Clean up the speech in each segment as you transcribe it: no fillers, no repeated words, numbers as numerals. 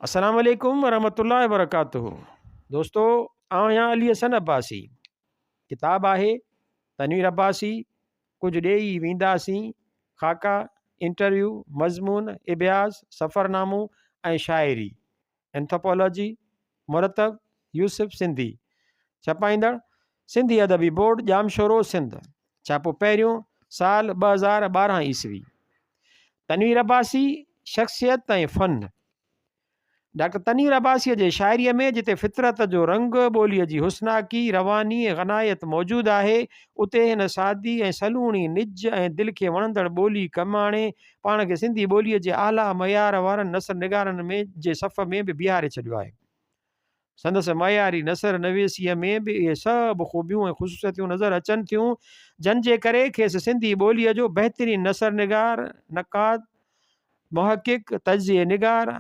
अस्सलाम वालेकुम वरहमतुल्लाहि वबरकातुहू। दोस्तों, आहियां अली हसन अब्बासी। किताब आहे तनवीर अब्बासी, कुछ ॾेई वेंदासीं, ख़ाका, इंटरव्यू, मज़मून, इब्याज़, सफ़रनामो ऐं शाइरी, एंथोपोलॉजी, मुरतब, यूसुफ सिंधी। छपाईंदड़ सिंधी अदबी बोर्ड, जामशोरो, सिंध। छापो पहिरियों, साल 2012 ईस्वी। तनवीर अब्बासी, शख़्सियत ऐं फ़न। डॉक्टर तनवीर अब्बासीअ जे शाइरीअ में जिते फितरत जो रंग, ॿोलीअ जी हुस्नाकी, रवानी ऐं ग़नायत मौजूदु आहे, उते हिन सादी ऐं सलूणी निज ऐं दिलि खे वणंदड़ ॿोली कमु आणे पाण खे सिंधी ॿोलीअ जे आला मयार वारनि नसर निगारनि में जे सफ़ में बि बीहारे छॾियो आहे। संदसि मयारी नसर नवेसीअ में बि इहे सभु ख़ूबियूं ऐं ख़ुशूसियतूं नज़र अचनि थियूं, जंहिंजे करे खेसि सिंधी ॿोलीअ जो बहितरीनु नसर निगार, नक़ाद, मुहक़िक़, तजिए निगार,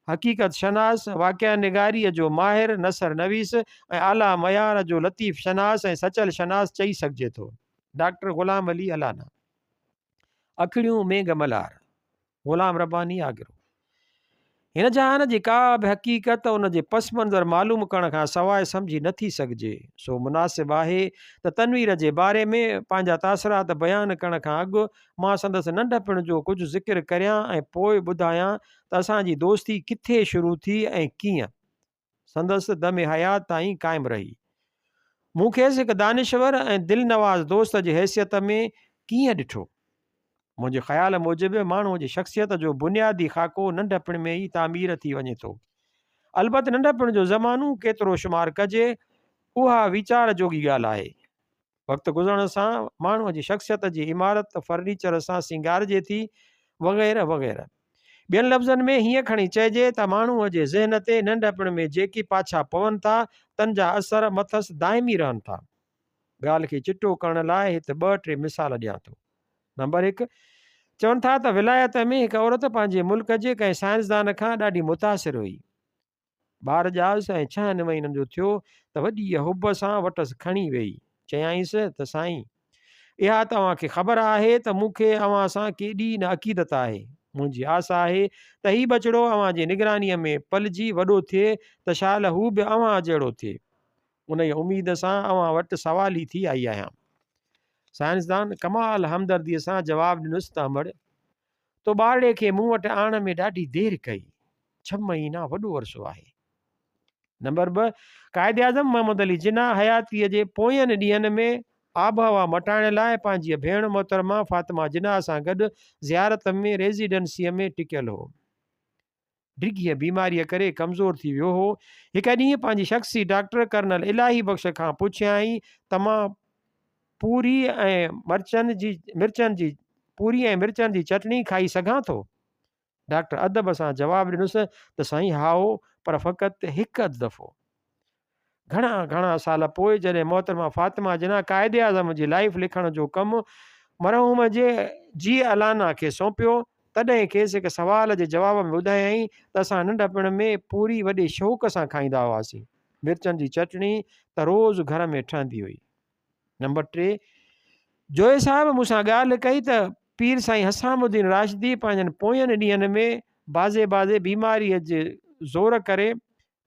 हक़ीक़त शनास, वाक़िया निगारीअ जो माहिर, नसर नवीस ऐं आला मयार जो लतीफ़ शनास ऐं सचल शनास चई सघिजे थो। Doctor Ghulam Ali Alana. अखिड़ियूं मेघ मल्हार, ग़ुलाम रब्बानी आगरो। हिन जहान जी का बि हक़ीक़त उन जे पस मंज़र मालूम करण खां सवाइ सम्झी नथी सघिजे, सो मुनासिबु आहे त तनवीर जे बारे में पंहिंजा तासरात बयानु करण खां अॻु मां संदसि नंढपण जो कुझु ज़िक्र करियां ऐं पोइ ॿुधायां त असांजी दोस्ती किथे शुरू थी ऐं कीअं संदसि दमे हयात ताईं क़ाइमु रही। मूं खेसि हिकु दानिश्वर ऐं दिलनवाज़ दोस्त जी हैसियत में कीअं ॾिठो। मुंहिंजे ख़्याल मूजिबि माण्हूअ जी शख़्सियत जो बुनियादी ख़ाको नंढपण में ई तामीर थी वञे थो। अलबत नंढपण जो ज़मानो केतिरो शुमारु कजे, उहा वीचार जोगी ॻाल्हि आहे। वक़्तु गुज़रण सां माण्हूअ जी शख़्सियत जी इमारत फर्नीचर सां सिंगारिजे थी, वग़ैरह वग़ैरह। ॿियनि लफ़्ज़नि में हीअं खणी चइजे त माण्हूअ जे ज़हन ते नंढपण में जेकी पाछा पवनि था, तन जा असर मथसि दाइमी रहनि था। ॻाल्हि खे चिटो करण लाइ हिते 2-3 मिसाल ॾियां थो। नंबर 1, चवनि था त विलायत में हिकु औरत पंहिंजे मुल्क जे कंहिं साइंसदान खां ॾाढी मुतासिर हुई। ॿार ॼायसि ऐं 6 महीननि जो थियो त वॾी हुब सां वटसि खणी वेई, चयाईंसि त साईं, इहा तव्हांखे ख़बर आहे त मूंखे अव्हां सां केॾी न अक़ीदत आहे। मुंहिंजी आस आहे त हीउ बचिड़ो अव्हां जी निगरानीअ में पलिजी वॾो थिए त शाल हू बि अव्हां जहिड़ो थिए। उन ई उमेद सां अव्हां वटि सवाली थी आई आहियां। साइंसदान कमाल हमदर्दीअ सां जवाबु ॾिनुसि त अमड़, तो ॿारड़े खे मूं वटि आणण में ॾाढी देरि कई। 6 महीना वॾो अरसो आहे। नंबर 2, क़ाइद आज़म मोहम्मद अली जिन्ना हयातीअ जे पोयनि ॾींहंनि में आबहवा मटाइण लाइ पंहिंजी भेण मोहतरमा फातिमा जिन्ना सां गॾु ज़ियारत में रेज़िडेंसीअ में टिकियल हो। डिघीअ बीमारीअ करे कमज़ोर थी वियो हो। हिकु ॾींहुं पंहिंजी शख़्सी डॉक्टर कर्नल इलाही बख़्श खां पुछियाईं त मां पूरी ऐं मिर्चनि जी चटणी खाई सघां थो। डॉक्टर अदब सां जवाबु ॾिनुसि त साईं हाओ, पर फ़क़ति हिकु अधु दफ़ो। घणा साल पोइ जॾहिं मोहतरमा फातिमा जिन्ना क़ाइद आज़म जी लाइफ लिखण जो कमु मरहूम जे जी अलाना खे सौंपियो, तॾहिं खेसि हिकु सवाल जे जवाब में ॿुधायईं त असां नंढपण में पूरी वॾे शौक़ सां खाईंदा हुआसीं। मिर्चनि जी चटणी त रोज़ु घर में ठहंदी हुई। नंबर 3, जोए साहब मूंसां ॻाल्हि कई त पीर साईं हसामुद्दीन राशिदी पंहिंजनि पोयनि ॾींहंनि में बाज़े बीमारीअ जे ज़ोर करे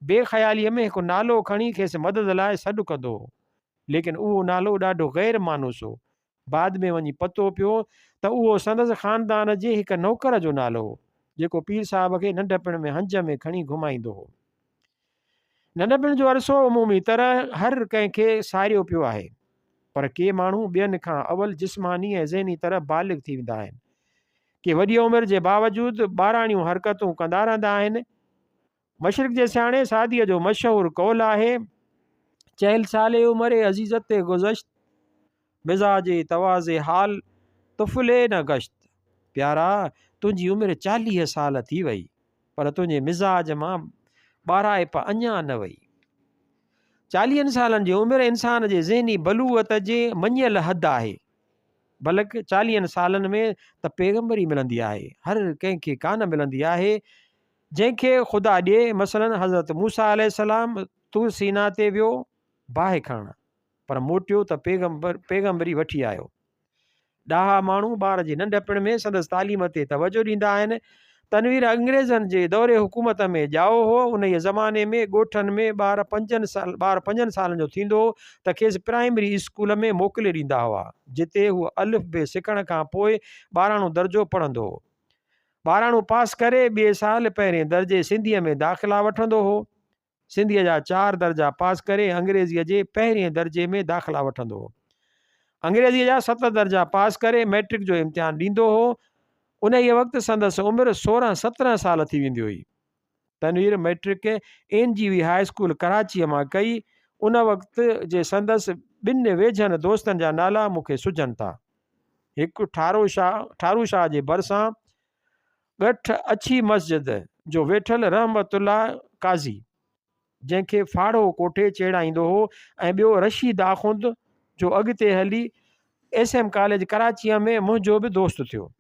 बेख़यालीअ में हिकु नालो खणी खेसि मदद लाइ सॾु कंदो हो, लेकिन उहो नालो ॾाढो ग़ैर मानूस हो। बाद में वञी पतो पियो त उहो संदसि ख़ानदान जे हिकु नौकर जो नालो हो, जेको पीर साहिब खे नंढपण में हंज में खणी घुमाईंदो हो। नंढपण जो अरसो अमूमी तरह हर कंहिंखे सारियो पियो आहे, पर के माण्हू ॿियनि खां अवल जिस्मानी ऐं ज़हनी तरह बालिग़ थी वेंदा आहिनि। के वॾी उमिरि जे बावजूदु ॿाराणियूं हरकतूं कंदा रहंदा आहिनि। मशरिक़ जे सियाणे सादीअ जो मशहूरु कौल आहे, चहल साले उमिरि अज़ीज़त ते गुज़श्त, मिज़ाजे तवाज़े हाल तुफ़ले न गश्त। प्यारा, तुंहिंजी उमिरि 40 साल थी वई, पर तुंहिंजे मिज़ाज मां ॿाराइप अञा न वई। 40 सालनि जी उमिरि इंसान जे ज़हनी बलूअत जे मञियल हद आहे। बल्कि 40 सालनि में त पैगम्बरी मिलंदी आहे, हर कंहिंखे कान मिलंदी आहे। जंहिंखे ख़ुदा ॾिए, मसलन हज़रत मूसा अलैहिस्सलाम तूर सीना ते वियो बाहि खणण, पर मोटियो त पैगम्बरी वठी आयो। ॾाहा माण्हू ॿार जे नंढपण में संदसि तालीम ते तवजो ॾींदा आहिनि, तनवीर अंग्रेज़नि जे दौरे हुकूमत में ॼाओ हो। उन ज़माने में ॻोठनि में ॿार 5 सालनि जो थींदो हो त खेसि प्राइमरी स्कूल में मोकिले ॾींदा हुआ, जिते हू अलिफ बे सिखण खां पोइ 12हों दर्जो पढ़ंदो हो। 12हों पास करे ॿिए साल पहिरें दर्जे सिंधीअ में दाख़िला वठंदो हो। सिंधीअ जा 4 दर्जा पास करे अंग्रेज़ीअ जे पहिरें दर्जे में दाख़िला वठंदो हो। अंग्रेज़ीअ जा 7 दर्जा पास करे मैट्रिक जो इम्तिहान ॾींदो हो। उन वक़्तु संदसि उमिरि 16-17 साल थी वेंदी हुई। Tanveer matric NGV high school कराचीअ मां कई। उन वक़्तु जे संदसि 2 वेझनि दोस्तनि जा नाला मूंखे सुझनि था। हिकु ठारू शाह जे भरिसां ॻठ अछी मस्जिद जो वेठल रहमतुल्ला काज़ी, जंहिंखे फाड़ो कोठे चेड़ाईंदो हो, ऐं ॿियो रशीद आख़ुंद जो अॻिते हली SM कॉलेज कराचीअ में मुंहिंजो बि दोस्त थियो।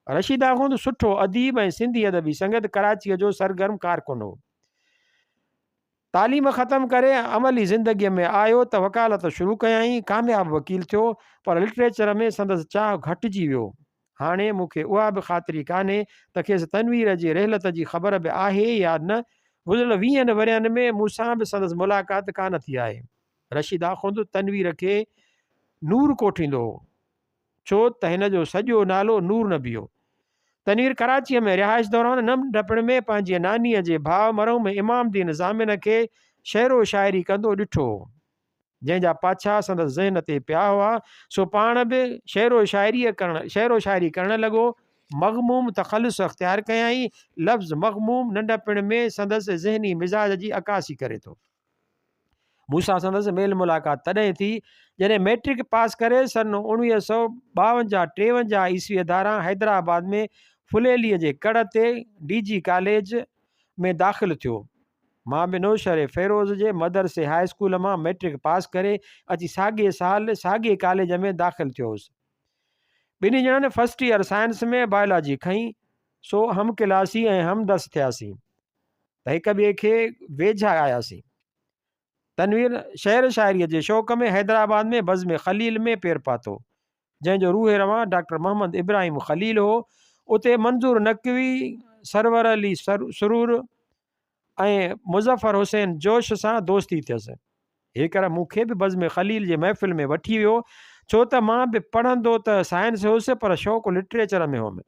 रशीद आख़ुंद सुठो अदीब ऐं सिंधी अदबी संगत कराचीअ जो सरगर्म कारकुन हो। तालीम ख़तमु करे अमली ज़िंदगीअ में आयो त वकालत शुरू कयाई। कामयाब वकील थियो, पर लिटरेचर में संदसि चाह घटिजी वियो। हाणे मूंखे उहा बि ख़ातिरी कान्हे त खेसि तनवीर जी रहलत जी ख़बर बि आहे या न। गुज़िरियल 20 वरियनि में मूंसां बि संदसि मुलाक़ात कान थी आहे। रशीद आख़ुंद तनवीर खे नूर कोठींदो हो, छो त हिन जो सॼो नालो नूर न बियो। तनवीर कराचीअ में रिहाइश दौरान नंढपण में पंहिंजी नानीअ जे भाउ मरहूम इमामदीन ज़ामिन खे शेरो शाइरी कंदो ॾिठो हो, जंहिंजा पाछा संदसि ज़हन ते पिया हुआ। सो पाण बि शेरो शाइरी करणु लॻो। मग़मूम तख़ल्लुस अख़्तियार कयाई। लफ़्ज़ मग़मूम नंढपण में संदसि ज़हनी मिज़ाज जी अकासी करे थो। मूंसां संदसि मेल मुलाक़ात तॾहिं थी जॾहिं मैट्रिक पास करे सन 1952-53 ईस्वीअ धारा हैदराबाद में फुलेलीअ जे कड़ ते DG कॉलेज में दाख़िल थियो। मां बि नौशर फ़ेरोज़ जे मदरसे हाई स्कूल मां मैट्रिक पास करे अची साॻिए साल साॻिए कॉलेज में दाख़िल थियो हुउसि। 2 ॼणनि फर्स्ट ईयर साइंस में बायोलॉजी खईं। सो हम क्लासी ऐं हमदर्स थियासीं त हिक ॿिए खे वेझा आयासीं। तनवीर शेर शाइरीअ जे शौक़ में हैदराबाद में बज़्म ख़लील में पेर पातो, जंहिंजो रूह रवां डॉक्टर मोहम्मद इब्राहिम ख़लील हो। उते मंज़ूर नक़वी, सरवर अली सरूर ऐं मुज़फ़र हुसैन जोश सां दोस्ती थियसि। हेकर मूंखे बि बज़्म ख़लील जे महफ़िल में वठी वियो, छो त मां बि पढ़ंदो त साइंस हुउसि, पर शौक़ु लिटरेचर में हुउमि।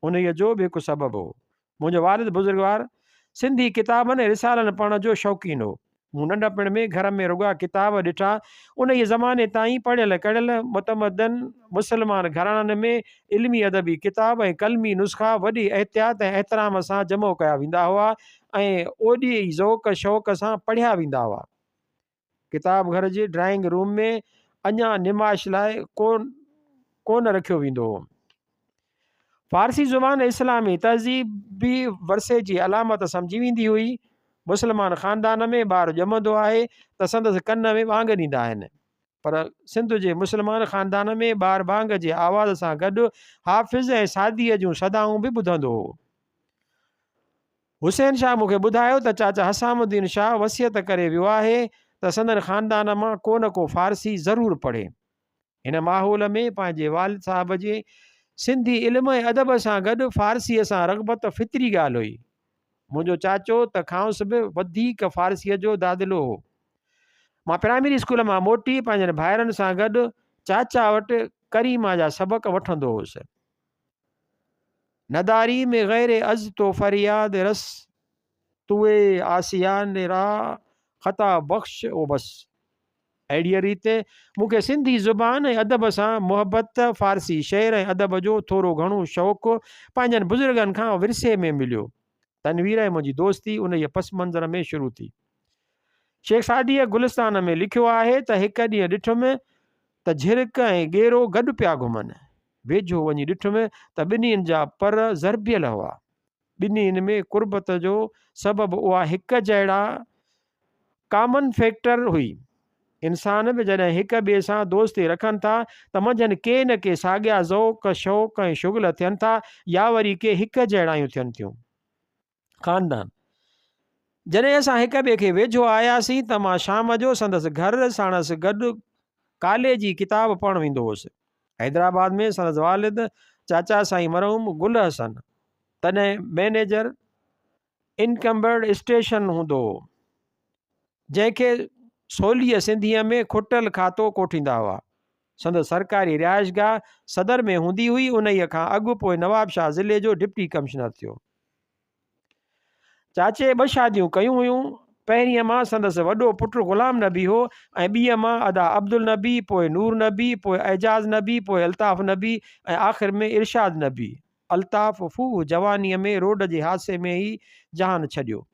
उन जो बि हिकु सबबु हो। मुंहिंजो वालिद बुज़ुर्गवार सिंधी किताबनि ऐं रिसालनि पढ़ण जो शौक़ीन हो। मूं नंढपण में घर में रुॻा किताब ॾिठा। उन ज़माने ताईं पढ़ियल कढ़ियल मुतमदन मुस्लमान घराणनि में इल्मी अदबी किताब ऐं कलमी नुस्ख़ा वॾी एहतियात ऐं एहतराम सां जमो कया वेंदा हुआ ऐं ओॾी ज़ौक़ शौक़ सां पढ़िया वेंदा हुआ। किताब घर जे ड्राइंग रूम में अञा निमाइश लाइ कोन रखियो वेंदो हो। फ़ारसी ज़ुबान इस्लामी तहज़ीबी वरसे जी अलामत सम्झी वेंदी हुई। मुस्लमान ख़ानदान में ॿारु ॼमंदो आहे त संदसि कन में वांग ॾींदा आहिनि, पर सिंध जे मुस्लमान ख़ानदान में ॿारु वांग जे आवाज़ सां गॾु हाफ़िज़ ऐं सादीअ जूं सदाऊं बि ॿुधंदो हो। हुसैन शाह मूंखे ॿुधायो त चाचा हसामुद्दीन शाह वसियत करे वियो आहे त संदन ख़ानदान मां को न को फ़ारसी ज़रूरु पढ़े। हिन माहौल में पंहिंजे वालिद साहब जे सिंधी इल्म ऐं अदब सां गॾु फ़ारसीअ सां रग़बत फितरी ॻाल्हि हुई। मुंहिंजो चाचो त खांउसि बि वधीक फ़ारसीअ जो दादिलो हो। मां प्राइमरी स्कूल मां मोटी पंहिंजनि भाइरनि सां गॾु चाचा वटि करीमा जा सबक़ वठंदो हुउसि। नदारी में गैर अज़ तो फरियाद रस तुए आसियान रा ख़ता बख़्श ओ बस। अहिड़ीअ रीति मूंखे सिंधी ज़ुबान ऐं अदब सां मुहबत, फ़ारसी शेर ऐं अदब जो थोरो घणो शौक़ु पंहिंजनि बुज़ुर्गनि खां विरसे में मिलियो। तनवीर ऐं मुंहिंजी दोस्ती उन जे पस मंज़र में शुरू थी। शेख सादीअ गुलिस्तान में लिखियो आहे त हिकु ॾींहुं ॾिठुमि त झिरक ऐं गेरो गॾु पिया घुमनि। वेझो वञी ॾिठुमि त ॿिन्हिनि जा पर ज़रबियल हुआ। ॿिन्हिनि में कुर्बत जो सबबु उहा हिक जहिड़ा कॉमन फैक्टर हुई। इंसान बि जॾहिं हिक ॿिए सां दोस्ती रखनि था त मंझंदि के न के साॻिया ज़ौक़ शौक़ ऐं शुगल थियनि था, या वरी के हिक जहिड़ायूं थियनि थियूं। ख़ानदान जॾहिं असां हिक ॿिए खे वेझो आयासीं त मां शाम जो संदसि घर साणसि गॾु काले जी किताब पढ़णु वेंदो हुउसि। हैदराबाद में संदसि वालिद चाचा साईं मरहूम गुल हसन तॾहिं मैनेजर इनकम्बर्ड स्टेशन हूंदो हो, जंहिंखे सोलीअ सिंधीअ में खुटल खातो कोठींदा हुआ। संदसि सरकारी रिहाइशगाह सदर में हूंदी हुई। उन्हीअ खां अॻु पोइ नवाबशाह ज़िले जो डिप्टी कमिश्नर थियो। चाचे 2 शादियूं कयूं हुयूं। पहिरीं मां संदसि वॾो पुटु ग़ुलाम नबी हो ऐं ॿीअ मां अदा अब्दुल नबी, पोइ नूर नबी, पोइ एजाज़ नबी, पोइ अल्ताफ़ नबी ऐं आख़िर में इरशाद नबी। अल्ताफ़ फूह जवानीअ में रोड जे हादसे में ई जहान छॾियो।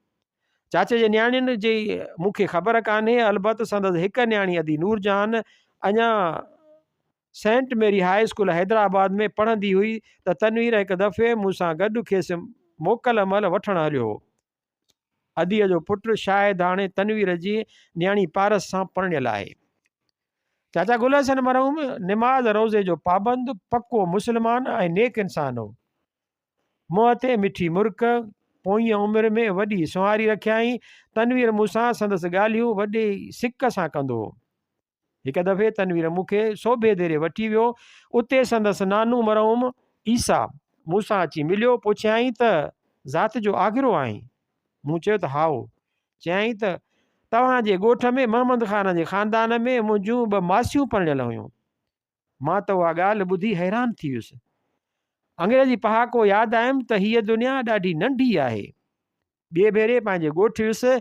चाचे जे नियाणियुनि जी मूंखे ख़बर कान्हे, अलबत् संदसि हिकु नियाणी अदी नूरजहान अञा सेंट मेरी हाई स्कूल हैदराबाद में पढ़ंदी हुई त तनवीर हिकु दफ़े मूंसां गॾु खेसि मोकल महिल वठणु हलियो हो। अदीअ जो पुटु शायदि हाणे तनवीर जी नियाणी पारस सां परिणियल आहे। चाचा गुल हसन मरहूम निमाज़ रोज़े जो पाबंद, पको मुस्लमान ऐं नेक इंसान हो। मुंहं ते मिठी मुर्क, पोइ उमिरि में वॾी सुंवारी रखियाई। तनवीर मूंसां संदसि ॻाल्हियूं वॾे सिक सां कंदो हो। हिकु दफ़े तनवीर मूंखे सोभे देरे वठी वियो। उते संदसि नानू मरहूम ईसा मूंसां अची मिलियो। पुछियाई त ज़ात जो आगरो आहीं? मूं चयो त हाओ। चयाईं त तव्हांजे ॻोठ में मोहम्मद ख़ान जे ख़ानदान में मुंहिंजूं 2 मासियूं परिणियल हुयूं। मां त उहा ॻाल्हि ॿुधी हैरान थी वियुसि। अंग्रेज़ी पहाको यादि आयुमि त हीअ दुनिया ॾाढी नंढी आहे। ॿिए भेरे पंहिंजे ॻोठु वियुसि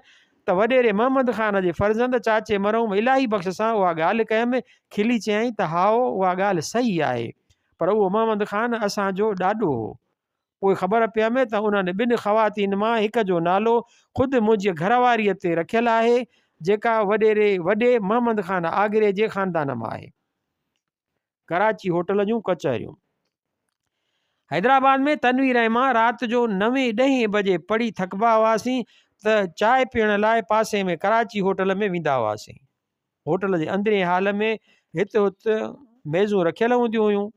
त वॾेरे मोहम्मद ख़ान जे फर्ज़ंद चाचे मरहूम इलाही बख़्श सां उहा ॻाल्हि कयमि। खिली चयाईं त हाओ, उहा ॻाल्हि सही आहे, पर उहो मोहम्मद ख़ान असांजो ॾाॾो हो। पोइ ख़बर पियमि त उन्हनि 2 ख़वातीन मां हिक जो नालो ख़ुदि मुंहिंजी घरवारीअ ते रखियलु आहे, जेका वॾे मोहम्मद ख़ान आगरे जे ख़ानदान मां आहे। कराची होटल जूं कचहरियूं। हैदराबाद में तनवीर ऐं मां राति जो 9-10 बजे पढ़ी थकबा हुआसीं त चांहि पीअण लाइ पासे में कराची होटल में वेंदा हुआसीं। होटल जे अंदरे हाल में हिते हुते मेज़ूं रखियल हूंदियूं हुयूं,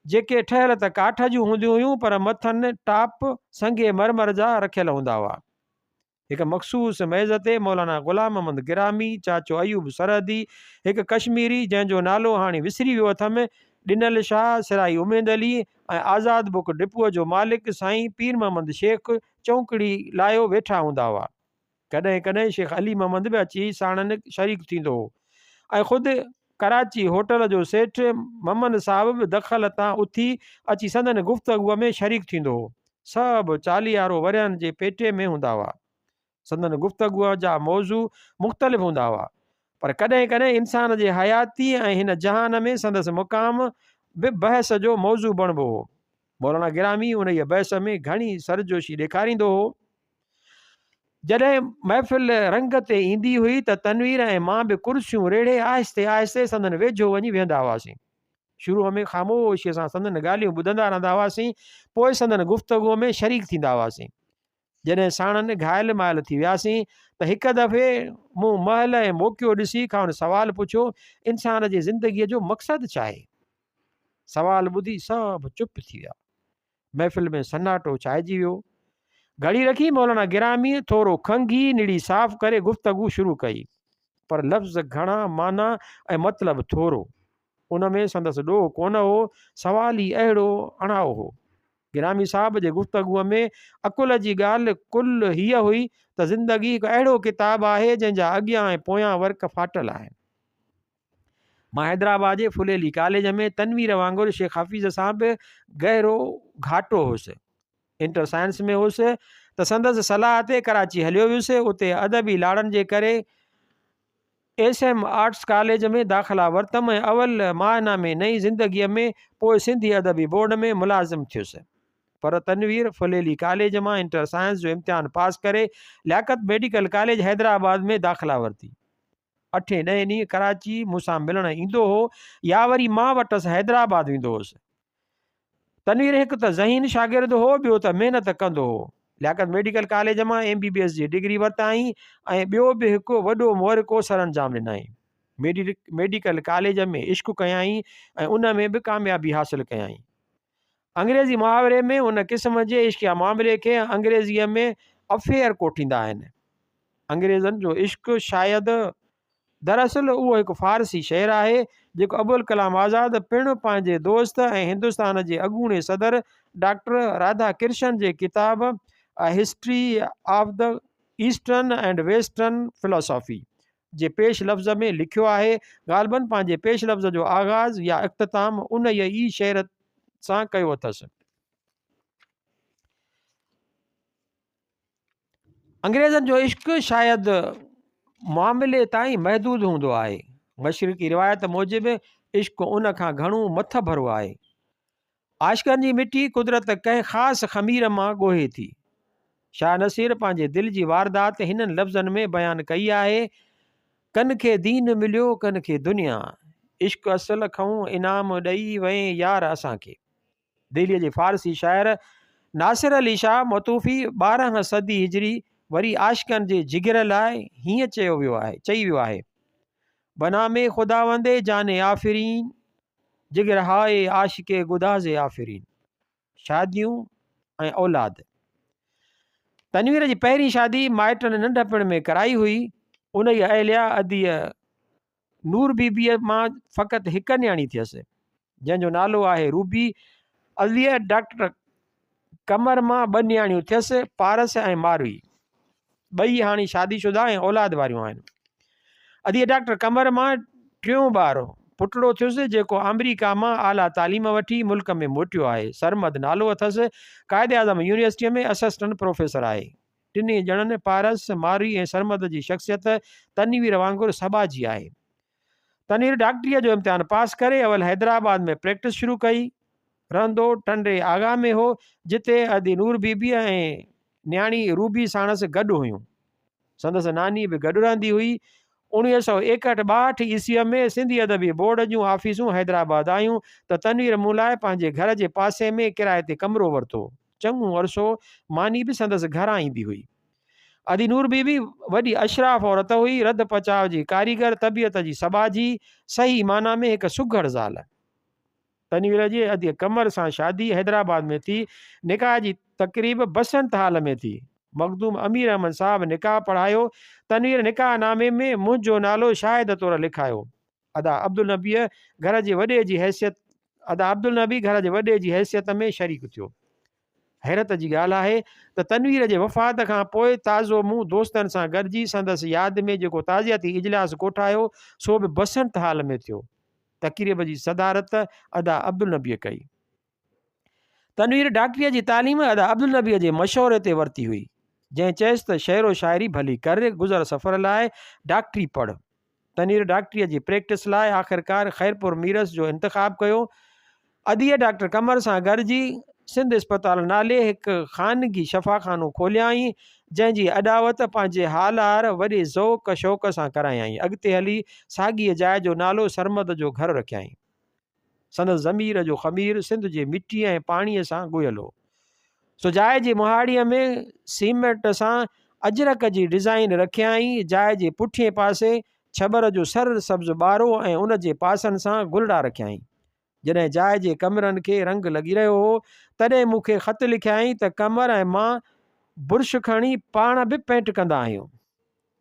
जेके ठहियल त काठ जूं हूंदियूं हुयूं, पर मथनि टाप संगे मरमर जा रखियल हूंदा हुआ। हिकु मख़सूस मेज़ ते मौलाना ग़ुलाम मोहम्मद गिरामी, चाचो अयूब सरहदी, हिकु कश्मीरी जंहिंजो नालो हाणे विसरी वियो अथमि, ॾिनल शाह, सिराई उमेद अली ऐं आज़ाद बुक डिपुअ जो मालिक साईं पीर मोहम्मद शेख चौंकड़ी लायो वेठा हूंदा हुआ। कॾहिं कॾहिं शेख अली मोहम्मद बि अची साणनि शरीक थींदो हो ऐं ख़ुदि कराची होटल जो सेठ ममन साहब बि दख़ल तां उथी अची संदन गुफ़्तगूअ में शरीक थींदो हो। सभु चालीहारो वरियनि जे पेटे में हूंदा हुआ। संदन गुफ़्तगूअ जा मौज़ू मुख़्तलिफ़ हूंदा हुआ, पर कॾहिं कॾहिं इंसान जे हयाती ऐं हिन जहान में संदसि मुक़ाम बि बहस जो मौज़ू बणिबो हो। मौलाना गिरामी उन बहस में घणी सरजोशी ॾेखारींदो हो। जॾहिं महफ़िल रंग ते ईंदी हुई त तनवीर ऐं मां बि कुर्सियूं रेड़े आहिस्ते आहिस्ते संदन वेझो वञी वेहंदा हुआसीं। शुरूअ में ख़ामोशीअ सां संदन ॻाल्हियूं ॿुधंदा रहंदा हुआसीं, पोइ संदन गुफ़्तगूअ में शरीक थींदा हुआसीं। जॾहिं साणनि घायल मायल थी वियासीं त हिकु दफ़े मूं महल ऐं मौक़ियो ॾिसी खां सुवालु पुछियो, इंसान जी ज़िंदगीअ जो मक़सदु छा आहे? सवालु ॿुधी सभु चुप थी विया। महफ़िल में सन्नाटो छाइजी वियो। घड़ी रखी मौलाना गिरामी थोरो खंघी निड़ी साफ़ करे गुफ़्तगू शुरू कई, पर लफ़्ज़ घणा, माना ऐं मतिलबु थोरो। उन में संदसि ॾोह कोन हो, सवाल ई अहिड़ो अणाओ हो। गिरामी साहब जे गुफ़्तगूअ में अकुल जी ॻाल्हि कुल हीअ हुई त ज़िंदगी हिकु अहिड़ो किताबु आहे जंहिंजा अॻियां ऐं पोयां वर्क फाटल आहिनि। मां हैदराबाद जे फुलेली कॉलेज में तनवीर वांगुरु शेख हफ़ीज़ सां बि गहरो घाटो हुउसि। इंटर साइंस में हुउसि त संदसि सलाह ते कराची हलियो वियुसि। उते अदबी लाड़नि जे करे SM आर्ट्स कॉलेज में दाख़िला वरितमि ऐं अवल माहिना में नई ज़िंदगीअ में पोइ सिंधी अदबी बोर्ड में मुलाज़िम थियुसि। पर तनवीर फुलेली कॉलेज मां इंटर साइंस जो इम्तिहान पास करे लियाकत मेडिकल कॉलेज हैदराबाद में दाख़िला वरिती। 8-10 ॾींहं कराची मूंसां मिलणु ईंदो हो या वरी मां वटि हैदराबाद वेंदो हुउसि। तनवीर हिकु त ज़हीन शागिर्द हो, ॿियो त महिनत कंदो हो। लियाकत मेडिकल कॉलेज मां MBBS जी डिग्री वरिताई ऐं ॿियो बि हिकु वॾो मुहरिको सरअंजाम ॾिनई। मेडिकल कॉलेज में इश्क कयाई ऐं उन में बि कामयाबी हासिलु कयाई। अंग्रेज़ी मुहावरे में उन क़िस्म जे इश्किया मामले खे अंग्रेज़ीअ में अफेयर कोठींदा आहिनि। अंग्रेज़नि जो इश्क शायदि दरअसल उहो हिकु फ़ारसी शेर आहे जेको अबुल कलाम आज़ाद पिणु पंहिंजे दोस्त ऐं हिंदुस्तान जे अॻूणे सदर डॉक्टर राधा कृष्णन जे किताब history of the eastern and western philosophy जे पेश लफ़्ज़ में लिखियो आहे। ग़ालिबन पंहिंजे पेश लफ़्ज़ जो आगाज़ या इख़्तिताम उन ई शेर सां कयो अथसि। अंग्रेज़नि जो इश्क़ शायदि मामले ताईं महदूद हूंदो आहे। मशरिक़ी रिवायत मूजिबि इश्क़ उन खां घणो मथ भरो आहे। आशिक़नि जी मिटी कुदरत कंहिं ख़ासि ख़मीर मां ॻोहे थी। शाह नसीर पंहिंजे दिलि जी वारदात हिननि लफ़्ज़नि में बयानु कई आहे। कन खे दीन मिलियो कन खे दुनिया, इश्क़ असल खऊं इनाम ॾेई वए यार असांखे। दिल्लीअ जे फ़ारसी शाइर नासिर अली शाह मतूफ़ी 12 सदी हिजरी वरी आशिक़नि जे जिगर लाइ हीअं चई वियो आहे, बनामे ख़ुदावंदे जाने आफ़रीन, जिगर हाए आशिक़े गुदाज़े आफ़रीन। शादियूं ऐं औलाद। तनवीर जी पहिरीं शादी माइटनि नंढपण में कराई हुई। उन जी अहलिया अदीअ नूर बीबीअ मां फ़क़ति हिकु न्याणी थियसि जंहिंजो नालो आहे रूबी। अदीअ डॉक्टर कमर मां 2 न्याणियूं थियसि, पारस ऐं मारवी। ॿई हाणे शादीशुदा ऐं औलाद वारियूं आहिनि। अदीअ डॉक्टर कमर मां 3 ॿार पुटड़ो थियुसि जेको अमेरिका मां आला तालीम वठी मुल्क में मोटियो आहे। सरमद नालो अथसि। क़ाइदे आज़म यूनिवर्सिटीअ में असिस्टेंट प्रोफेसर आहे। टिनी ॼणनि पारस, मारवी ऐं सरमद जी शख़्सियत तनवीर वांगुरु सबाजी आहे। तनवीर डॉक्टरीअ जो इम्तिहान पास करे अवल हैदराबाद में प्रैक्टिस शुरू कई। रहंदो टंडे आगा में हो, जिते अदी नूर बीबीअ ऐं न्याणी रूबी साणसि गॾु हुयूं। संदसि नानी बि गॾु रहंदी हुई। 1961-62 ईस्वीअ में सिंधी अदबी बोर्ड जूं ऑफिसूं हैदराबाद आयूं त तनवीर मूं लाइ पंहिंजे घर जे पासे में किराए ते कमिरो वरितो। चङो अरसो मानी बि संदसि घरां ईंदी हुई। अदी नूर बीबी वॾी अशराफ औरत हुई, रद पचाव जी कारीगर, तबियत जी सबाजी, सही माना में हिकु सुघड़ ज़ाल। तनवीर जी अदी कमर सां शादी हैदराबाद में थी। निकाह जी तक़रीब बसंत हाल में थी। मखदूम अमीर अहमद साहब निकाह पढ़ायो। तनवीर निकाह नामे में मुंहिंजो नालो शाहिद तौरु लिखायो। अदा अब्दुल नबी घर जे वॾे जी हैसियत में शरीक थियो। हैरत जी ॻाल्हि आहे त तनवीर जे वफ़ात खां पोइ ताज़ो मुंहुं दोस्तनि सां गॾिजी संदसि यादि में जेको ताज़ियती इजलास कोठायो सो बि बसंत हाल में थियो। तक़रीब जी सदारत अदा अब्दुल नबीअ कई। तनवीर डॉक्टरीअ जी तालीम अदा अब्दुल नबीअ जे मशवरे ते वरिती हुई, जंहिं चयसि त शेरो शाइरी भली कर, गुज़र सफ़र लाइ डॉक्टरी पढ़। तनवीर डॉक्टरीअ जी प्रैक्टिस लाइ आख़िरकार ख़ैरपुर मीरस जो इंतख़ाब कयो। अदीअ डॉक्टर कमर सां गॾिजी सिंध अस्पताल नाले हिकु ख़ानगी शफ़ाखानो खोलियाई, जंहिंजी अॾावत पंहिंजे हालार वॾे ज़ौक़ शौक़ सां करायई। अॻिते हली साॻीअ जाइ जो नालो सरमद जो घर रखियई। संदसि ज़मीर जो ख़मीर सिंध जे मिटीअ ऐं पाणीअ सां ॻुयल हो। सो जाइ जे मुहाड़ीअ में सीमेंट सां अजरक जी डिज़ाइन रखियई। जाइ जे पुठिए पासे छबर जो सर सब्ज़ ॿारो ऐं उन जे पासनि सां गुलड़ा रखियई। जॾहिं जाइ जे कमरनि खे रंग लॻी रहियो हो तॾहिं मूंखे ख़त लिखियई त कमर ऐं मां बुर्श खणी पाण बि पेंट कंदा आहियूं।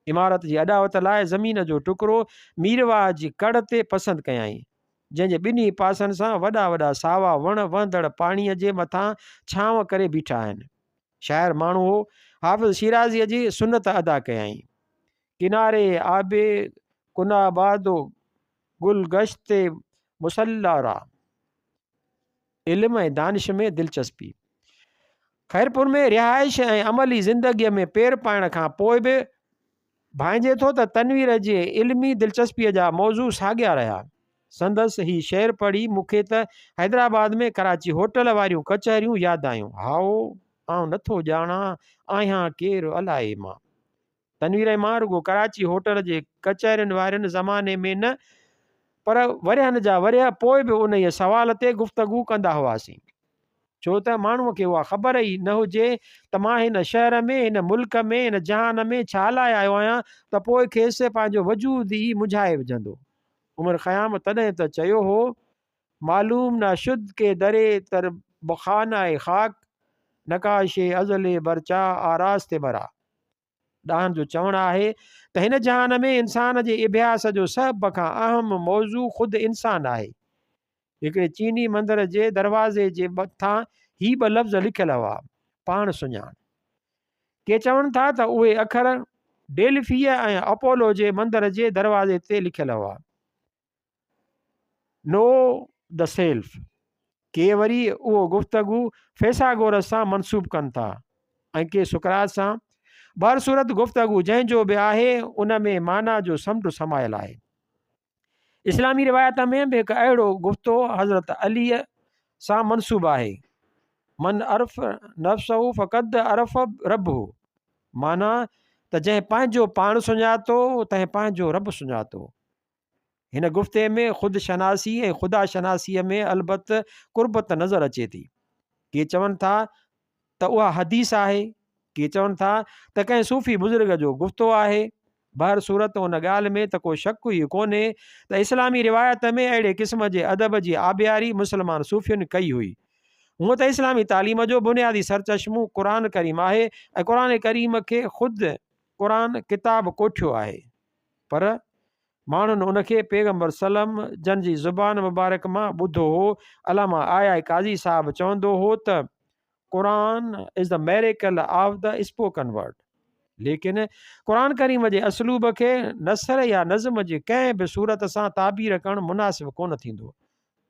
इमारत जी अॾावत लाइ ज़मीन जो टुकड़ो मीरवाह जी कड़ ते पसंदि कयई, जंहिंजे ॿिन्ही पासनि सां वॾा वॾा सावा वण वहंदड़ पाणीअ जे मथां छांव करे बीठा आहिनि। शाइर माण्हू हो। हाफ़िज़ शिराज़ीअ जी सुनत अदा कयई। किनारे आबे कुनाबादो गुल गश्ते मुसल्लारा, इल्म ऐं दानिश में दिलचस्पी। ख़ैरपुर में रिहाइश ऐं अमली ज़िंदगीअ में पेर पाइण खां पोइ बि भाइजे थो त तनवीर जे इल्मी दिलचस्पीअ जा मौज़ू साॻिया रहिया। संदसि ही शेर पढ़ी मूंखे त हैदराबाद में कराची होटल वारियूं कचहरियूं यादि आयूं। हाओ आउं नथो ॼाणा आहियां केरु अलाए मां। तनवीर मां रुगो कराची होटल जे कचहरियुनि वारनि ज़माने में न, पर वरियनि जा वरिया पोइ बि उन सवाल ते गुफ़्तगू कंदा हुआसीं। छो त माण्हूअ खे उहा ख़बर ई न हुजे त मां हिन शहर में, हिन मुल्क में, हिन जहान में छा लाइ आयो आहियां, त पोइ खेसि पंहिंजो वजूद ई मुझाए विझंदो। उमर ख़याम तॾहिं त चयो हो, मालूम ना शुद के दरे तर बखाना खाक, नकाशे अज़ले बरचा आरास्ते बरा। ॾाहनि जो चवणु आहे त हिन जहान में इंसान जे इब्यास जो सभ खां अहम मौज़ू ख़ुदि इंसानु आहे। हिकिड़े चीनी मंदर जे दरवाज़े जे मथां ही ॿ लफ़्ज़ लिखियल हुआ, पाण सुञाण। के चवनि था त उहे अखर डेल्फीअ ऐं अपोलो जे मंदर जे दरवाज़े ते लिखियल हुआ, नो द सेल्फ। के वरी उहो गुफ़्तगू फेसागोरस सां मनसूब कनि था ऐं के सुकरात सां। बर सूरत गुफ़्तगू जंहिंजो बि आहे उन में माना जो समुंड समायल आहे। इस्लामी रिवायत में बि हिकु अहिड़ो गुफ़्तो हज़रत अलीअ सां मनसूब आहे, मन अरफ़ नफ़्सहू फ़क़द अरफ़ रब्बहू, माना त जंहिं पंहिंजो पाण सुञातो तंहिं पंहिंजो रब सुञातो। हिन गुफ़्ते में ख़ुदि शनासी ऐं ख़ुदा शनासीअ में अलबत कुर्बत नज़र अचे थी। के चवनि था त उहा हदीस आहे, के चवनि था त कंहिं सूफ़ी बुज़ुर्ग जो गुफ़्तो आहे। बहर सूरत उन ॻाल्हि में त को शक ई कोन्हे त इस्लामी रिवायत में अहिड़े क़िस्म जे अदब जी आबियारी मुस्लमान सूफ़ियुनि कई हुई। हूअं त इस्लामी तालीम जो बुनियादी सरचश्मो क़ुरान करीम आहे ऐं क़ुरान करीम खे ख़ुदि क़ुरान किताब कोठियो आहे, पर माण्हुनि उनखे पैगम्बर सलम जन जी ज़ुबान मुबारक मां ॿुधो हो। अलामा आया काज़ी साहब चवंदो हो त Quran is the miracle of the spoken word. लेकिन क़ुरान करीम जे असलूब खे नसर या नज़म जे कंहिं बि सूरत सां ताबीर करणु मुनासिब कोन थींदो,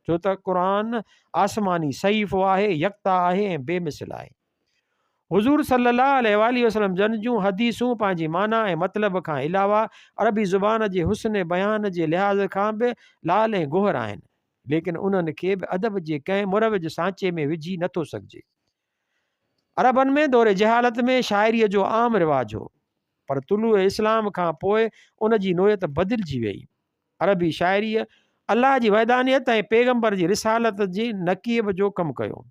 छो त क़ुरान आसमानी सहीफ़ो आहे, यकता आहे ऐं बेमिसल आहे। हुज़ूर सल्लल्लाहु अलैहि वसल्लम जन जूं हदीसूं पंहिंजी माना ऐं मतिलब खां अलावा अरबी ज़ुबान जे हुस्न बयान जे लिहाज़ खां बि लाल ऐं गोहर आहिनि, लेकिन उन्हनि खे बि अदब जे कंहिं मुरविज सांचे में विझी नथो सघिजे। अरबनि में दौरे जहालत में शाइरीअ जो आम रिवाज हो, पर तुलू इस्लाम खां पोइ उन जी नोयत बदिलजी वई। अरबी शाइरीअ अलाह जी वहदानियत ऐं पैगम्बर जी रिसालत जी नक़ीब जो कमु कयो।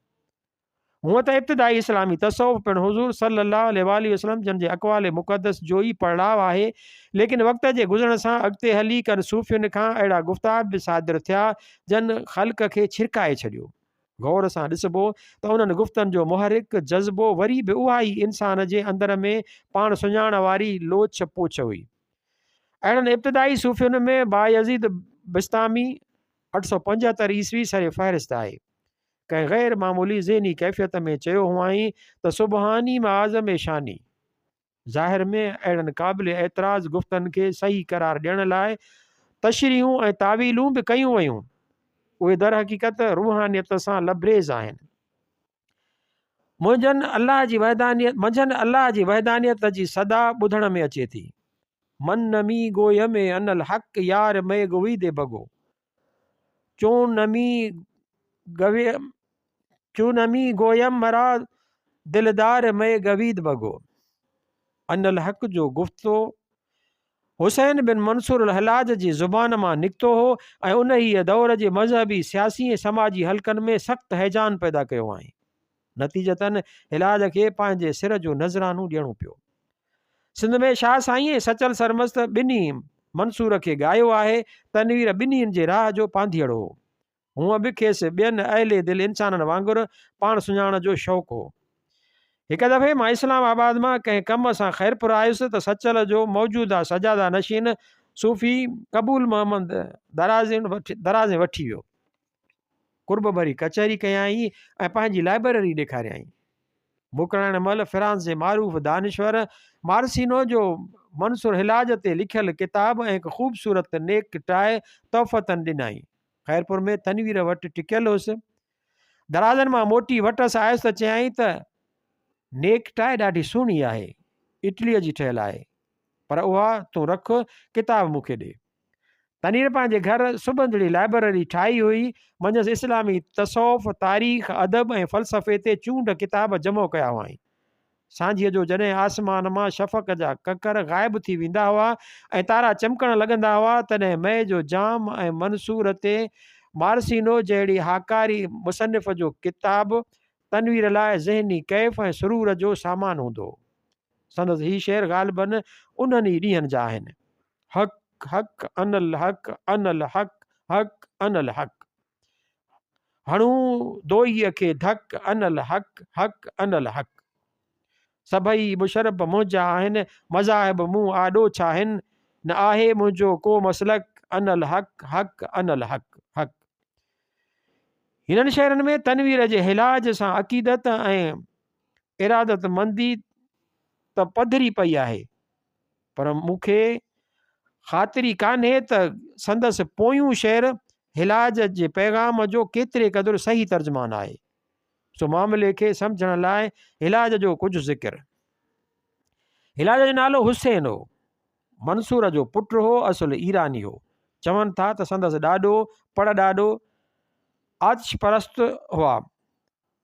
हूअं त इब्तिदाई इस्लामी तसव्वुफ़ पिणु हुज़ूर सल्लल्लाहु अलैहि वसल्लम जन जे अक़वाल मुक़दस जो ई पड़ाव आहे, लेकिन वक़्त जे गुज़रण सां अॻिते हली कर सूफ़ियुनि खां अहिड़ा गुफ़्तार बि सादिर थिया जन ख़ल्क़ खे छिरकाए छॾियो। गौर सां ॾिसबो त उन्हनि गुफ़्तनि जो मुहरिक जज़्बो वरी बि उहा ई इंसान जे अंदर में पाण सुञाण वारी लोच पोछ हुई। अहिड़नि इब्तिदाई सूफ़ियुनि में बायज़ीद बिस्तामी 875 ईस्वी सरे फ़हरिस्त आहे। कंहिं ग़ैर मामूली ज़हनी कैफ़ियत में चयो हुआईं त सुबहानी आज़म शानी। ज़ाहिर में अहिड़नि क़ाबिल एतिराज़ गुफ़्तनि खे सही करार ॾियण लाइ तशरीहूं ऐं तावीलूं बि कयूं वयूं, उहे दर हक़ीक़त रूहानियत सां लबरेज़ आहिनि। मंझंदि अल्लाह जी वहदानियत जी सदा ॿुधण में अचे थी, मन नमी गोय में अनल हक़ यार में गोवी दे बगो, चूनमी गोयम मरा दिलदार में गवीद बगो। अनल हक़ जो गुफ़्तो हुसैन बिन मंसूर हलाज जी ज़ुबान मां निकितो हो ऐं उन ई दौर जे मज़हबी सियासी ऐं समाजी हलकनि में सख़्तु हैजान पैदा कयो आहे। नतीजतन हिलाज खे पंहिंजे सिर जो नज़रानो ॾियणो पियो। सिंध में शाह साईं ऐं सचल सरमस्त ॿिन्ही मंसूर खे ॻायो आहे। तनवीर ॿिन्हिनि जे राह जो पांधीअड़ो हो। हूअं बि खेसि ॿियनि अहले दिलि इंसाननि वांगुरु पाण सुञाण जो शौक़ु हो। हिकु दफ़े मां इस्लामाबाद मां कंहिं कम सां ख़ैरपुर आयुसि त सचल जो मौजूदा सजादा नशीन सूफ़ी कबूल मोहम्मद दराज़े वठी वियो। कुर्ब भरी कचहरी कयाई ऐं पंहिंजी लाइब्रेरी ॾेखारियई। मोकिलण महिल फ़िरांस जे मारूफ़ दानिश्वर मारसिनो जो मंसूर हिलाज ते लिखियल किताब ऐं हिकु ख़ूबसूरत नेक टाए तोहफ़तनि ॾिनई। ख़ैरपुर में तनवीर वटि टिकियल हुउसि। दराज़नि मां मोटी वटसि आयुसि त चयई त नेक टाए ॾाढी सुहिणी आहे, इटलीअ जी ठहियल आहे, पर उहा तूं रख, किताब मूंखे ॾे। तनीर पंहिंजे घर सुबंदड़ी लाइब्रेरी ठाही हुई। मंझंदि इस्लामी तसौफ़, तारीख़, अदब ऐं फ़लसफ़े ते चूंड किताब जमो कया हुआईं। सांझीअ जो जॾहिं आसमान मां शफ़क़ जा ककर ग़ाइबु थी वेंदा हुआ ऐं तारा चमकण लॻंदा हुआ, तॾहिं मई जो जाम ऐं मंसूर ते मारसिनो जहिड़ी हाकारी मुसनिफ़ जो किताब तनवीर लाइ ज़हनी कैफ़ ऐं सुरूर जो सामान हूंदो। संदसि ही शेर ग़ालिबन उन्हनि ई ॾींहंनि जा आहिनि। हक़ हक़ अनल हक़ अनल हक़ हक़ अनल हक़, हणूं दोईअ खे धक अनल हक़ हक़ अनल हक़। सभई मुशरफ मुंहिंजा आहिनि, मज़ाहिब मूं आॾो छा आहिनि, न आहे मुंहिंजो को मसलक, अनल हक़ हक़ अनल हक़ हक़। हिननि शहरनि में तनवीर जे हिलाज सां अक़ीदत ऐं इरादतमंदी त पधरी पई आहे, पर मूंखे ख़ातिरी कान्हे त संदसि पोयूं शेर हिलाज जे पैगाम जो केतिरे क़दुरु सही तर्जुमान आहे। सो मामले खे सम्झण लाइ हिलाज जो कुझु ज़िक्र। हिलाज जो नालो हुसैन हो, मंसूर जो पुटु हो, असुल ईरानी हो। चवनि था त संदसि ॾाॾो ॾाॾो आतिश परस्त हुआ।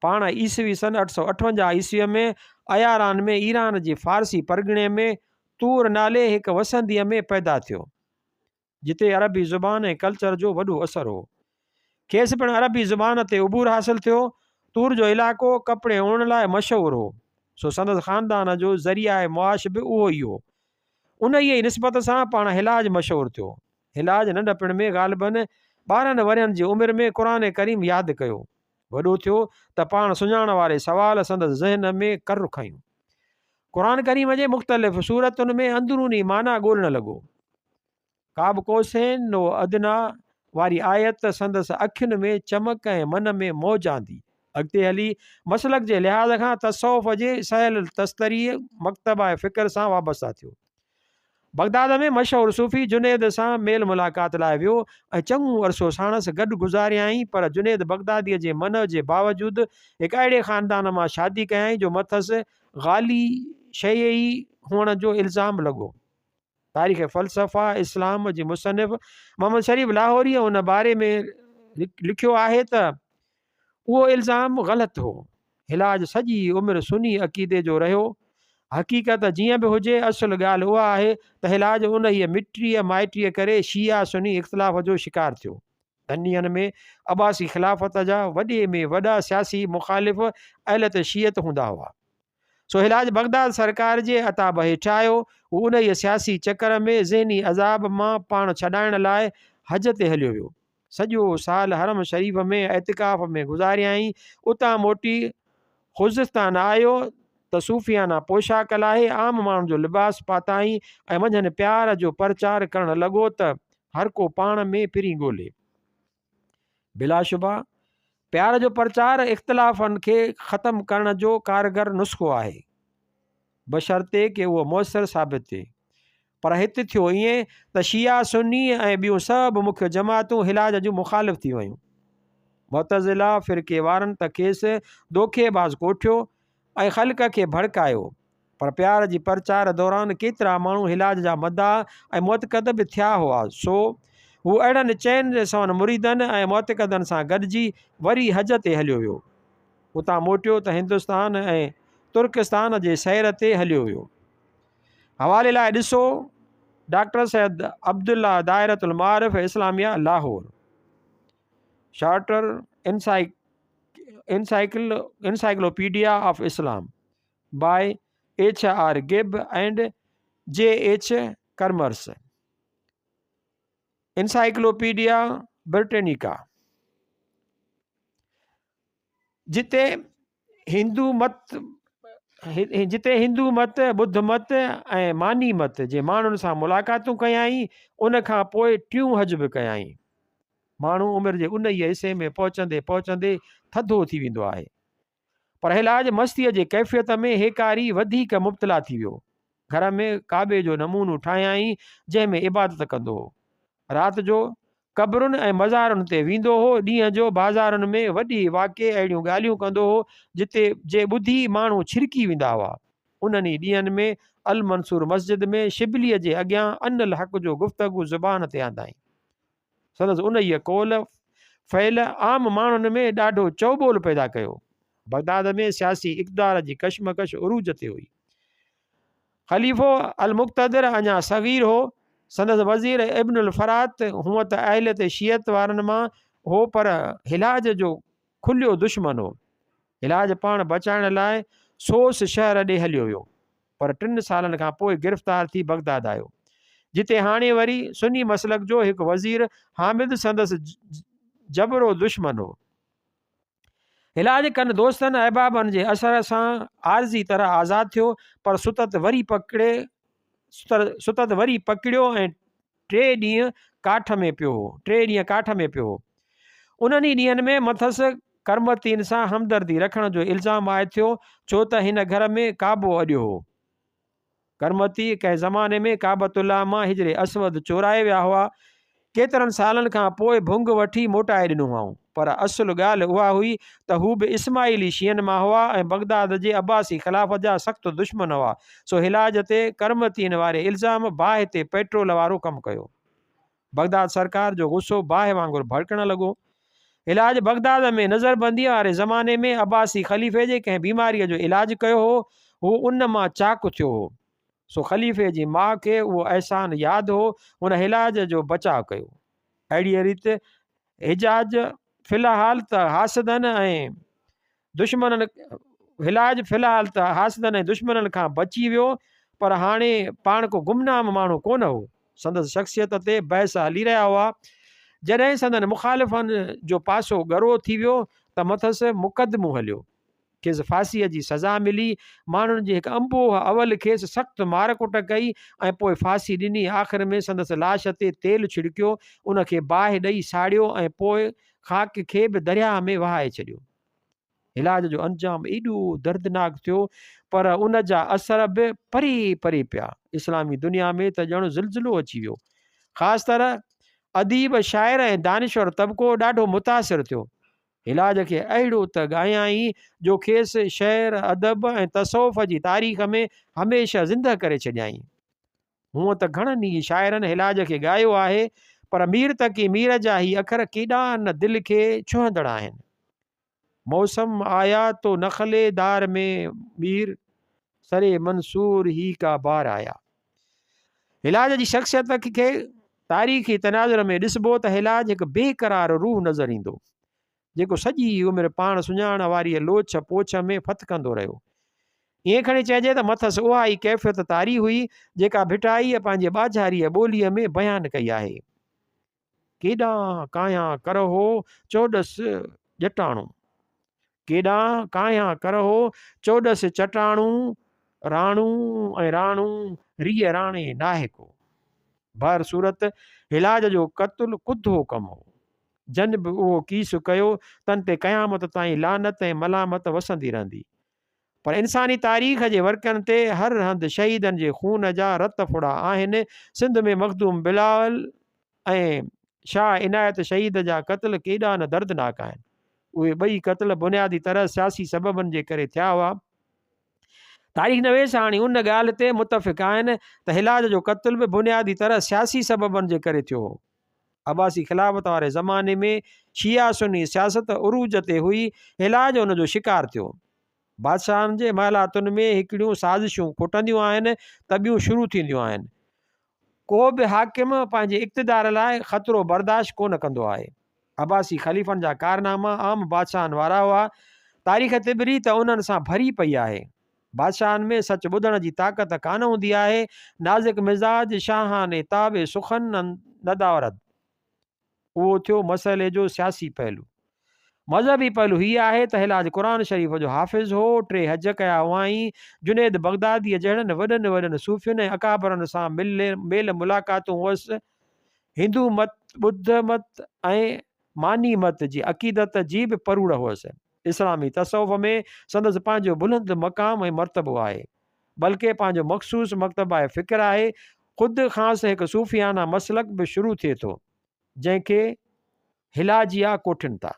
पाण ईसवी सन 858 ईस्वीअ में अयारान में ईरान जी फारसी परगिणे में तूर नाले हिकु वसंदीअ में पैदा थियो, जिते अरबी ज़ुबान ऐं कल्चर जो वॾो असरु हो। खेसि पिणु अरबी ज़ुबान ते उबूर हासिलु थियो। तूर जो इलाइक़ो कपिड़े उणण लाइ मशहूरु हो, सो संदसि ख़ानदान जो ज़रिया मुआश बि उहो ई हो। उन ई निस्बत सां पाण हिलाज मशहूरु थियो। हिलाज नंढपिण में ग़ालिबन 12 वरनि जी उमिरि में क़ुर करीम यादि कयो। वॾो थियो त पाण सुञाण वारे सवाल संदसि ज़हन में कर खयूं। क़ुर करीम जे मुख़्तलिफ़ सूरतुनि में अंदरूनी माना ॻोल्हण लॻो। काब कोसैन नो अदना वारी आयत संदसि अखियुनि में चमक ऐं मन में मौज आंदी। अॻिते हली मसलक जे लिहाज़ खां तसौफ़ जे सहल तस्तरी मकतबा फ़िक्र सां वाबस्ता थियो। बगदाद में मशहूरु सूफ़ी जुनेद सां मेल मुलाक़ात लाइ वियो ऐं चङो अरसो साणसि गॾु गुज़ारियई, पर जुनेद बगदादीअ जे मन जे बावजूदि हिकु अहिड़े ख़ानदान मां शादी कयई जो मथसि ग़ाली शइ ई हुअण जो इल्ज़ाम लॻो। तारीख़ फ़लसफ़ा इस्लाम जी मुसनिफ़ मोहम्मद शरीफ़ लाहौरी उन बारे में लिखियो आहे त उहो इल्ज़ाम ग़लति हो। हिलाज सॼी उमिरि सुनी अक़ीदे जो रहियो। हक़ीक़त जीअं बि हुजे, असुल ॻाल्हि उहा आहे त हिलाज उन ई मिटीअ माइटीअ करे शिया सुनी इख़्तिलाफ़ जो शिकार थियो। धनियनि में अब्बासी ख़िलाफ़त जा वॾे में वॾा सियासी मुख़ालिफ़ अहलत शीयत हूंदा हुआ। सो हिलाज बगदाद सरकार जे अताब हेठि आयो। हू उन ई सियासी चकर में ज़हनी अज़ाब मां पाण छॾाइण लाइ हज ते हलियो वियो। सॼो साल हरम शरीफ़ में एतिकाफ़ में गुज़ारियई। उतां मोटी खुज़िस्तान आयो त सूफ़ियाना पोशाक लाइ आम माण्हुनि जो लिबास पाताई ऐं मंझंदि प्यार जो प्रचार करणु लॻो त हर को पाण में पिरी ॻोल्हे। बिलाशुबा प्यार जो प्रचार इख़्तिलाफ़नि खे ख़तमु करण जो कारगर नुस्ख़ो आहे, बशर्ते कि उहो मुयसरु साबित थिए। पर हिते थियो ईअं त शिया सुन्नी ऐं ॿियूं सभु मुख्य जमातूं हिलाज जूं मुख़ालिफ़ थी वियूं। मुतज़िला फ़िरके वारनि त खेसि दोखेबाज़ कोठियो ऐं ख़ल्क़ खे भड़कायो, पर प्यार जी प्रचार दौरान केतिरा माण्हू हिलाज जा मदाह ऐं मुतक़द बि थिया हुआ। सो हू अहिड़नि चइनि सवनि मुरीदनि ऐं मुतक़दनि सां गॾिजी वरी हज ते हलियो वियो। उतां मोटियो त हिंदुस्तान ऐं तुर्किस्तान जे सैर ते हलियो वियो। हवाले लाइ ॾिसो doctor Syed Abdullah Dairatul Maarif Islamia Lahore, shorter encyclopedia of Islam by H.R. Gibb and J.H. Kermers, Encyclopedia Britannica। जिते हिंदू मत बुद्ध मत ऐं मानी मत जे माण्हुनि सां मुलाक़ातूं कयाई। उन खां पोइ टियूं हज बि कयाई। माण्हू उमिरि जे उन ई हिसे में पहुचंदे पहुचंदे थधो थी वेंदो आहे। पर हिलाज मस्तीअ जे कैफ़ियत में हेकारी वधीक मुब्तला थी वियो। घर में काबे जो नमूनो ठाहियाई जंहिंमें इबादत कंदो हो। राति जो क़बरुनि ऐं मज़ारुनि ते वेंदो हो। ॾींहं जो बाज़ारुनि में वॾी वाक़े अहिड़ियूं ॻाल्हियूं कंदो हो जिते जे ॿुधी माण्हू छिरकी वेंदा हुआ। उन्हनि ई ॾींहंनि में अल मंसूर मस्जिद में शिबलीअ जे अॻियां अनल हक़ जो गुफ़्तगू ज़ुबान ते आंदाई। संदसि उन ई कौल फ़ैल आम माण्हुनि में ॾाढो चौबोल पैदा कयो। बगदाद में सियासी इक़्तिदार जी कशमकश उरूज ते हुई। ख़लीफ़ो अल मुक़्तदिर अञा सग़ीर हो। संदसि वज़ीर इब्नुल फ़रात हूअं त अहलियत शियत वारनि मां हो, पर हिलाज जो खुलियो दुश्मन हो। हिलाज पाण बचाइण लाइ सोस शहर ॾे हलियो वियो, पर 3 सालनि खां पोइ गिरफ़्तार थी बगदाद आयो, जिते हाणे वरी सुन्नी मसलक जो हिकु वज़ीर हामिद संदसि जबरो दुश्मन हो। इलाज कनि दोस्तनि अहबाबनि जे असर सां आरज़ी तरह आज़ादु थियो, पर सुतत वरी पकड़ियो ऐं 3 ॾींहं काठ में पियो हो। उन्हनि ई ॾींहंनि में मथसि कर्मतीन सां हमदर्दी रखण जो इल्ज़ाम आए थियो, छो त हिन घर में काबो अॼु हो। कर्मती कंहिं ज़माने में काबतुल्ला मां हिजरे असवद चोराए विया हुआ। केतिरनि सालनि खां पोइ भुंग वठी मोटाए ॾिनो हुआऊं, पर असुलु ॻाल्हि उहा हुई त हू बि इस्माइली शीअनि मां हुआ ऐं बगदाद जे अब्बासी ख़िलाफ़त जा सख़्तु दुश्मन हुआ। सो हिलाज ते कर्मतीन वारे इल्ज़ाम बाहि ते पेट्रोल वारो कमु कयो। बगदाद सरकार जो गुस्सो बाहि वांगुरु भड़कण लॻो। इलाज बगदाद में नज़रबंदीअ वारे ज़माने में अब्बासी ख़लीफ़े जे कंहिं बीमारीअ जो इलाजु कयो हो, हू उन मां चाक थियो हो। सो ख़लीफ़े जी माउ खे उहो अहसान यादि हो, हुन इलाज जो बचाव कयो। अहिड़ीअ रीति हिजाज फ़िलहाल त हासदनि ऐं दुश्मननि खां बची वियो, पर हाणे पाण को गुमनाम माण्हू कोन हो। संदसि शख़्सियत ते बहस हली रहिया हुआ। जॾहिं संदनि मुखालिफ़नि जो पासो ॻरो थी वियो त मथसि मुक़दमो हलियो, खेसि फांसीअ जी सज़ा मिली। माण्हुनि जे हिकु अंबोह अवल खेसि सख़्तु मारकुट कई ऐं पोइ फांसी ॾिनी। आख़िर में संदसि लाश ते तेल छिड़कियो, उनखे बाहि ॾेई साड़ियो ऐं पोइ ख़ाक खे बि दरिया में वहाए छॾियो। इलाज जो अंजाम एॾो दर्दनाक थियो, पर उन जा असर बि परे परे पिया। इस्लामी दुनिया में त ॼणु ज़िलज़िलो अची वियो। ख़ासि तरह अदीब, शाइर ऐं दानिश्वर तबिको ॾाढो मुतासिर थियो। इलाज खे अहिड़ो त ॻायाई जो खेसि शेर, अदब ऐं तसौफ़ जी तारीख़ में हमेशह ज़िंदह करे छॾियईं। हूअं त घणनि ई शाइरनि इलाज खे ॻायो आहे, पर मीर तक़ी मीर जा ही अखर केॾा न दिलि खे छुहंदड़ आहिनि। मौसम आया तो नखले दार में मीर, सरे मंसूर ही का बार आया। इलाज जी शख़्सियत खे तारीख़ी तनाज़ुर में ॾिसबो त इलाज हिकु बेक़रार रूह नज़र ईंदो, जेको सॼी उमिरि पाण सुञाण वारी लोछ पोछ में फतकंदो रहियो। ईअं खणी चइजे त मथसि उहा ई कैफ़ियत तारी हुई जेका भिटाईअ पंहिंजे ॿाझारीअ ॿोलीअ में बयानु कई आहे। केॾां कायां करहो चोॾसि ॼटाणूं, केॾां कायां करहो चोॾसि चटाणूं, राणू ऐं राणू रीअ राणे नाहे को। भर सूरत इलाज जो क़त्लु कुद्धो कमु हो। जन बि उहो कीस कयो, तन ते क़यामत ताईं लानत ऐं मलामत वसंदी रहंदी। पर इंसानी तारीख़ जे वर्कनि ते हर हंधि शहीदनि जे खून जा रत फुड़ा आहिनि। सिंध में मखदूम बिलाल ऐं शाह इनायत शहीद जा क़त्ल केॾा न दर्दनाक आहिनि। उहे ॿई क़त्ल बुनियादी तरह सियासी सबबनि जे करे थिया हुआ। तारीख़ नवेस हाणे उन ॻाल्हि ते मुतफ़िक़ आहिनि त इलाज जो क़त्ल बि बुनियादी तरह सियासी सबबनि जे करे थियो हो। अब्बासी ख़िलाफ़त वारे ज़माने में शिया सुन्नी सियासत उरूज ते हुई। इलाज उन जो शिकार थियो। बादशाहनि जे महलातुनि में हिकिड़ियूं साज़िशूं खुटंदियूं आहिनि त ॿियूं शुरू थींदियूं आहिनि। को बि हाकिम पंहिंजे इक़्तिदार लाइ ख़तरो बर्दाश्त कोन कंदो आहे। अब्बासी ख़लीफ़नि जा कारनामा आम बादशाहनि वारा हुआ। तारीख़ तिबरी त उन्हनि सां भरी पई आहे। बादशाहनि में सच ॿुधण जी ताक़त कान हूंदी आहे। नाज़िक मिज़ाज, शाहाने ताबे सुखन नदावरत, उहो थियो मसइले जो सियासी पहलू। मज़हबी पहलू हीअ आहे त इलाज क़ुर शरीफ़ जो हाफ़िज़ हो, 3 हज कया हुआईं। जुनेद बगदादीअ जहिड़नि वॾनि वॾनि सूफ़ियुनि ऐं अकाबरनि सां मेल मुलाक़ातूं हुअसि। हिंदू मत, ॿुद्ध मत ऐं मानी मत जी अक़ीदत जी बि परूड़ हुअसि। इस्लामी तसौफ़ में संदसि पंहिंजो बुलंद मक़ाम ऐं मर्तबो आहे, बल्कि पंहिंजो मख़सूस मकतबा फ़िक्र आहे। ख़ुदि ख़ासि हिकु सूफ़ियाना मसलक बि शुरू थिए थो, जंहिंखे हिलाजिया कोठिन था।